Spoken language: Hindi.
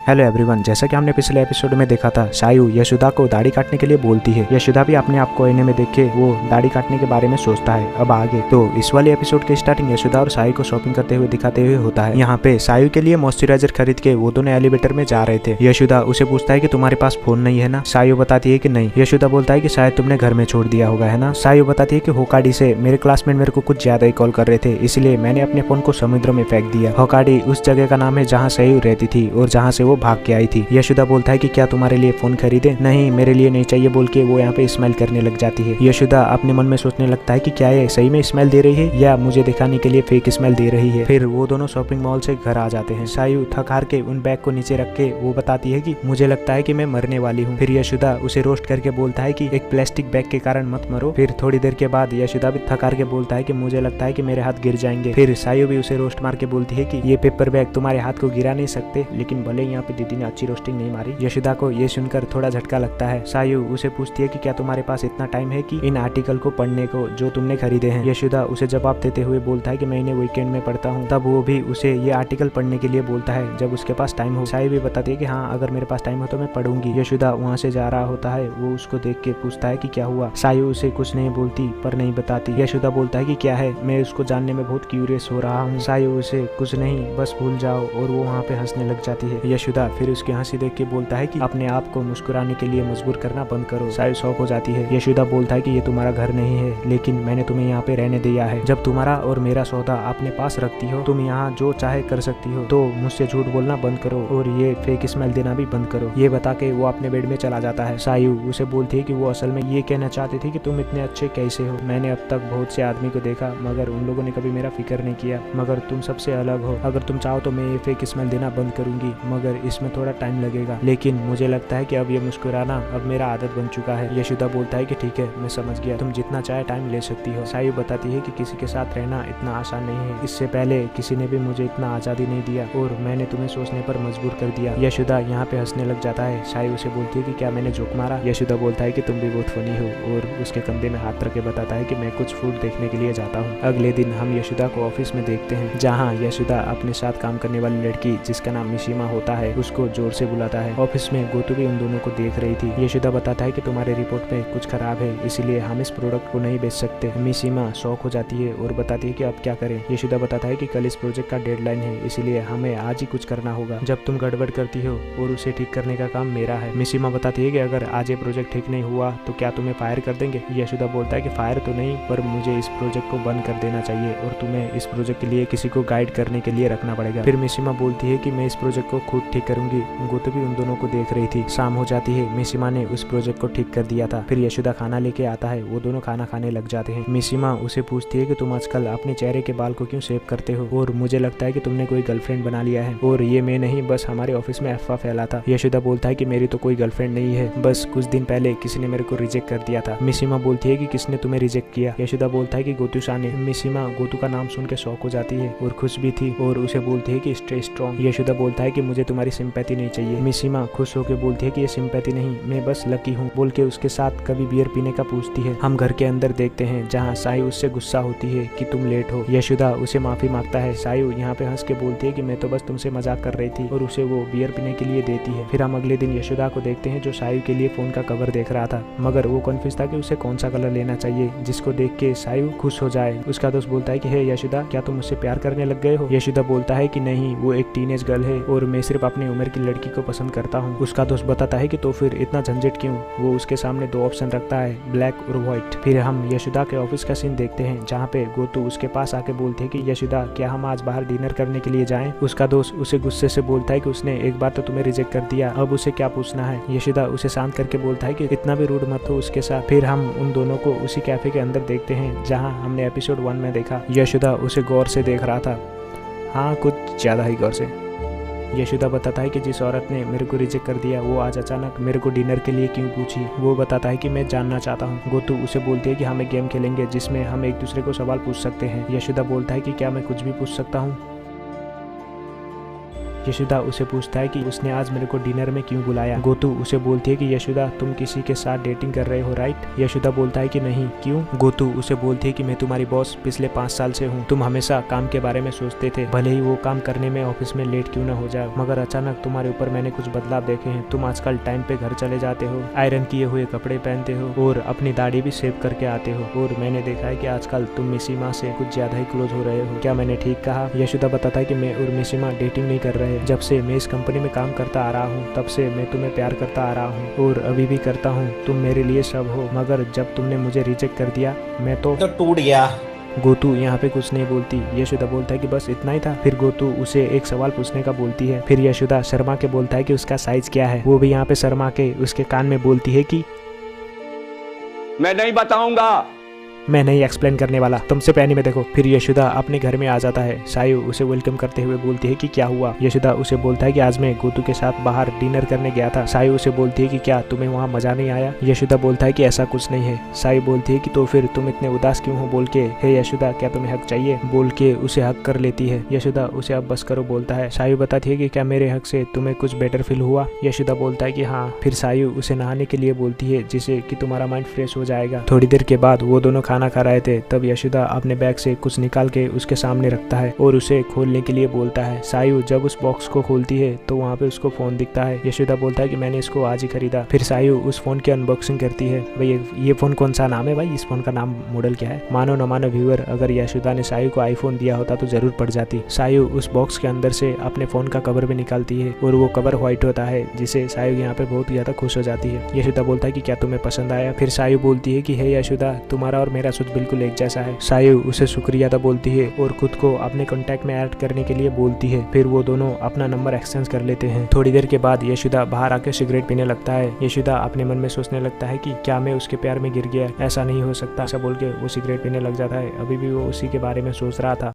हेलो एवरीवन, जैसा कि हमने पिछले एपिसोड में देखा था, सायु यशोदा को दाढ़ी काटने के लिए बोलती है। यशोदा भी अपने आप को आईने में देख के वो दाढ़ी काटने के बारे में सोचता है। अब आगे तो इस वाले एपिसोड के स्टार्टिंग यशोदा और सायु को शॉपिंग करते हुए दिखाते हुए होता है। यहाँ पे सायु के लिए मॉइस्चराइजर खरीद के वो दोनों एलिवेटर में जा रहे थे। यशोदा उसे पूछता है कि तुम्हारे पास फोन नहीं है ना? सायु बताती है कि नहीं। यशोदा बोलता है कि शायद तुमने घर में छोड़ दिया होगा, है ना? सायु बताती है कि होकाडी से मेरे क्लासमेट मेरे को कुछ ज्यादा ही कॉल कर रहे थे, इसलिए मैंने अपने फोन को समुद्र में फेंक दिया। होकाडी उस जगह का नाम है जहाँ सायु रहती थी और जहाँ से वो भाग के आई थी। यशोदा बोलता है कि क्या तुम्हारे लिए फोन खरीदे? नहीं, मेरे लिए नहीं चाहिए बोल के वो यहाँ पे स्माइल करने लग जाती है। यशोदा अपने मन में सोचने लगता है कि क्या ये सही में स्माइल दे रही है या मुझे दिखाने के लिए फेक स्माइल दे रही है। फिर वो दोनों शॉपिंग मॉल से घर आ जाते हैं। सायु थक हार के उन बैग को नीचे रख के वो बताती है कि मुझे लगता है कि मैं मरने वाली हूँ। फिर यशोदा उसे रोस्ट करके बोलता है कि एक प्लास्टिक बैग के कारण मत मरो। फिर थोड़ी देर के बाद यशोदा भी थक हार के बोलता है कि मुझे लगता है कि मेरे हाथ गिर जाएंगे। फिर सायु भी उसे रोस्ट मार के बोलती है कि ये पेपर बैग तुम्हारे हाथ को गिरा नहीं सकते, लेकिन भले यहाँ पे दीदी ने अच्छी रोस्टिंग नहीं मारी। यशोदा को ये सुनकर थोड़ा झटका लगता है। सायु उसे पूछती है कि क्या तुम्हारे पास इतना टाइम है कि इन आर्टिकल को पढ़ने को जो तुमने खरीदे हैं? यशोदा उसे जवाब देते हुए बोलता है कि मैं इन्हें वीकेंड में पढ़ता हूँ। तब वो भी उसे ये आर्टिकल पढ़ने के लिए बोलता है जब उसके पास टाइम हो। सायु भी बताती है कि हाँ, अगर मेरे पास टाइम हो तो मैं पढ़ूंगी। यशोदा वहाँ से जा रहा होता है। वो उसको देख के पूछता है कि क्या हुआ? सायु उसे कुछ नहीं बोलती पर नहीं बताती। यशोदा बोलता है कि क्या है, मैं उसको जानने में बहुत क्यूरियस हो रहा हूँ। सायु उसे कुछ नहीं, बस भूल जाओ, और वो वहाँ पे हंसने लग जाती है। यशोदा फिर उसकी हंसी देख के बोलता है कि अपने आप को मुस्कुराने के लिए मजबूर करना बंद करो। सायु शॉक हो जाती है। यशोदा बोलता है कि ये तुम्हारा घर नहीं है, लेकिन मैंने तुम्हें यहाँ पे रहने दिया है। जब तुम्हारा और मेरा सौदा अपने पास रखती हो, तुम यहाँ जो चाहे कर सकती हो, तो मुझसे झूठ बोलना बंद करो और ये फेक स्माइल देना भी बंद करो। ये बता के वो अपने बेड में चला जाता है। सायु उसे बोलती है कि वो असल में ये कहना चाहती थी कि तुम इतने अच्छे कैसे हो। मैंने अब तक बहुत से आदमी को देखा, मगर उन लोगों ने कभी मेरा फिक्र नहीं किया, मगर तुम सबसे अलग हो। अगर तुम चाहो तो मैं ये फेक स्माइल देना बंद करूंगी, मगर इसमें थोड़ा टाइम लगेगा, लेकिन मुझे लगता है कि अब ये मुस्कुराना अब मेरा आदत बन चुका है। यशोदा बोलता है कि ठीक है, मैं समझ गया, तुम जितना चाहे टाइम ले सकती हो। सायु बताती है कि किसी के साथ रहना इतना आसान नहीं है। इससे पहले किसी ने भी मुझे इतना आजादी नहीं दिया और मैंने तुम्हें सोचने पर मजबूर कर दिया। यशोदा यहाँ पे हंसने लग जाता है। सायु उसे बोलती है कि क्या मैंने जोक मारा? यशोदा बोलता है कि तुम भी बहुत फनी हो और उसके कंधे में हाथ रख के बताता है कि मैं कुछ फूड देखने के लिए जाता हूँ। अगले दिन हम यशोदा को ऑफिस में देखते हैं, जहाँ यशोदा अपने साथ काम करने वाली लड़की जिसका नाम मिशिमा होता है उसको जोर से बुलाता है। ऑफिस में गोतु भी उन दोनों को देख रही थी। यशोदा बताता है कि तुम्हारे रिपोर्ट में कुछ खराब है, इसलिए हम इस प्रोडक्ट को नहीं बेच सकते। मिशिमा शॉक हो जाती है और बताती है कि अब क्या करें। यशोदा बताता है कि कल इस प्रोजेक्ट का डेडलाइन है, इसलिए हमें आज ही कुछ करना होगा। जब तुम गड़बड़ करती हो और उसे ठीक करने का काम मेरा है। मिशिमा बताती है कि अगर आज ये प्रोजेक्ट ठीक नहीं हुआ तो क्या तुम्हें फायर कर देंगे? यशोदा बोलता है कि फायर तो नहीं, पर मुझे इस प्रोजेक्ट को बंद कर देना चाहिए और तुम्हें इस प्रोजेक्ट के लिए किसी को गाइड करने के लिए रखना पड़ेगा। फिर मिशिमा बोलती है कि मैं इस प्रोजेक्ट को खुद ठीक करूंगी। गोतु भी उन दोनों को देख रही थी। शाम हो जाती है। मिशिमा ने उस प्रोजेक्ट को ठीक कर दिया था। फिर यशोदा खाना लेके आता है। वो दोनों खाना खाने लग जाते हैं। मिशिमा उसे पूछती है कि तुम आजकल अपने चेहरे के बाल को क्यों शेव करते हो, और मुझे लगता है कि तुमने कोई गर्लफ्रेंड बना लिया है, और ये मैं नहीं, बस हमारे ऑफिस में अफवाह फैला था। यशोदा बोलता है कि मेरी तो कोई गर्लफ्रेंड नहीं है, बस कुछ दिन पहले किसी ने मेरे को रिजेक्ट कर दिया था। मिशिमा बोलती है कि किसने तुम्हें रिजेक्ट किया? यशोदा बोलता है कि गोतु सा ने। मिशिमा गोतु का नाम सुन के शॉक हो जाती है और खुश भी थी और उसे बोलती है कि स्टे स्ट्रॉन्ग। यशोदा बोलता है कि मुझे तुम्हारी सिंपैथी नहीं चाहिए। मिशिमा खुश होकर बोलती है कि ये सिंपैथी नहीं, मैं बस लकी हूँ बोल के उसके साथ कभी बियर पीने का पूछती है। हम घर के अंदर देखते हैं जहाँ सायु उससे गुस्सा होती है कि तुम लेट हो। यशोदा उसे माफी मांगता है। सायु यहाँ पे हंस के बोलती है कि मैं तो बस तुमसे मजाक कर रही थी, और उसे वो बियर पीने के लिए देती है। फिर हम अगले दिन यशोदा को देखते हैं जो सायु के लिए फोन का कवर देख रहा था, मगर वो कन्फ्यूज था कि उसे कौन सा कलर लेना चाहिए जिसको देख के सायु खुश हो जाए। उसका दोस्त बोलता है कि हे यशोदा, क्या तुम मुझसे प्यार करने लग गए हो? यशोदा बोलता है कि नहीं, वो एक टीनेज गर्ल है और मैं सिर्फ अपनी उम्र की लड़की को पसंद करता हूँ। उसका दोस्त बताता है कि तो फिर इतना झंझट क्यों? वो उसके सामने दो ऑप्शन रखता है, ब्लैक और व्हाइट। फिर हम यशोदा के ऑफिस का सीन देखते हैं जहाँ पे गोतु उसके पास आके बोलते हैं कि यशोदा, क्या हम आज बाहर डिनर करने के लिए जाएं? उसका दोस्त उसे गुस्से से बोलता है कि उसने एक बार तो तुम्हें रिजेक्ट कर दिया, अब उसे क्या पूछना है? यशोदा उसे शांत करके बोलता है कि इतना भी रूड मत हो उसके साथ। फिर हम उन दोनों को उसी कैफे के अंदर देखते हैं जहाँ हमने एपिसोड 1 में देखा। यशोदा उसे गौर से देख रहा था, हाँ कुछ ज्यादा ही गौर से। यशोदा बताता है कि जिस औरत ने मेरे को रिजेक्ट कर दिया वो आज अचानक मेरे को डिनर के लिए क्यों पूछी। वो बताता है कि मैं जानना चाहता हूँ। गोतु उसे बोलती है कि हम एक गेम खेलेंगे जिसमें हम एक दूसरे को सवाल पूछ सकते हैं। यशोदा बोलता है कि क्या मैं कुछ भी पूछ सकता हूँ? यशोदा उसे पूछता है कि उसने आज मेरे को डिनर में क्यों बुलाया। गोतू उसे बोलती है कि यशोदा तुम किसी के साथ डेटिंग कर रहे हो राइट। यशोदा बोलता है कि नहीं, क्यों। गोतू उसे बोलती है कि मैं तुम्हारी बॉस पिछले 5 साल से हूँ। तुम हमेशा काम के बारे में सोचते थे, भले ही वो काम करने में ऑफिस में लेट क्यों न हो जाए, मगर अचानक तुम्हारे ऊपर मैंने कुछ बदलाव देखे हैं। तुम आजकल टाइम पे घर चले जाते हो, आयरन किए हुए कपड़े पहनते हो और अपनी दाढ़ी भी सेव करके आते हो, और मैंने देखा है कि आजकल तुम मिसीमा से कुछ ज्यादा ही क्लोज हो रहे हो। क्या मैंने ठीक कहा। यशोदा बताता है कि मैं और मिसीमा डेटिंग नहीं कर रहे। जब से मैं इस कंपनी में काम करता आ रहा हूँ तब से मैं तुम्हें प्यार करता आ रहा हूँ और अभी भी करता हूँ। तुम मेरे लिए सब हो, मगर जब तुमने मुझे रिजेक्ट कर दिया मैं तो टूट गया। गोतू यहाँ पे कुछ नहीं बोलती। यशोदा बोलता है कि बस इतना ही था। फिर गोतू उसे एक सवाल पूछने का बोलती है। फिर यशोदा शर्मा के बोलता है कि उसका साइज क्या है। वो भी यहाँ पे शर्मा के उसके कान में बोलती है कि मैं नहीं बताऊंगा, मैं नहीं एक्सप्लेन करने वाला, तुमसे पहले में देखो। फिर यशोदा अपने घर में आ जाता है। सायु उसे वेलकम करते हुए बोलती है कि क्या हुआ। यशोदा उसे बोलता है कि आज मैं गोतू के साथ बाहर डिनर करने गया था। सायु उसे बोलती है कि क्या तुम्हें वहाँ मजा नहीं आया। यशोदा बोलता है कि ऐसा कुछ नहीं है। सायु बोलती है कि तो फिर तुम इतने उदास क्यों हो बोल के, हे यशोदा क्या तुम्हें हक चाहिए बोल के उसे हक कर लेती है। यशोदा उसे अब बस करो बोलता है। सायु बताती है कि क्या मेरे हक से तुम्हें कुछ बेटर फील हुआ। यशोदा बोलता है कि हाँ। फिर सायु उसे नहाने के लिए बोलती है जिससे कि तुम्हारा माइंड फ्रेश हो जाएगा। थोड़ी देर के बाद वो दोनों खाना खा रहे थे, तब यशोदा अपने बैग से कुछ निकाल के उसके सामने रखता है और उसे खोलने के लिए बोलता है। सायु जब उस बॉक्स को खोलती है तो वहाँ पे उसको फोन दिखता है। यशोदा बोलता है कि मैंने इसको आज ही खरीदा। फिर सायु उस फोन की अनबॉक्सिंग करती है। भाई ये फोन कौन सा नाम है, भाई इस फोन का नाम मॉडल क्या है। मानो न मानो व्यूअर, अगर यशोदा ने सायु को आईफोन दिया होता तो जरूर पड़ जाती। सायु उस बॉक्स के अंदर से अपने फोन का कवर भी निकालती है और वो कवर व्हाइट होता है, जिसे सायु यहाँ पे बहुत ज्यादा खुश हो जाती है। यशोदा बोलता है कि क्या तुम्हें पसंद आया। फिर सायु बोलती है कि हे यशोदा तुम्हारा और मेरा सूट बिल्कुल एक जैसा है। सायु उसे शुक्रिया अदा बोलती है और खुद को अपने कॉन्टैक्ट में ऐड करने के लिए बोलती है। फिर वो दोनों अपना नंबर एक्सचेंज कर लेते हैं। थोड़ी देर के बाद यशोदा बाहर आकर सिगरेट पीने लगता है। यशोदा अपने मन में सोचने लगता है कि क्या मैं उसके प्यार में गिर गया, ऐसा नहीं हो सकता। ऐसा बोल के वो सिगरेट पीने लग जाता है। अभी भी वो उसी के बारे में सोच रहा था।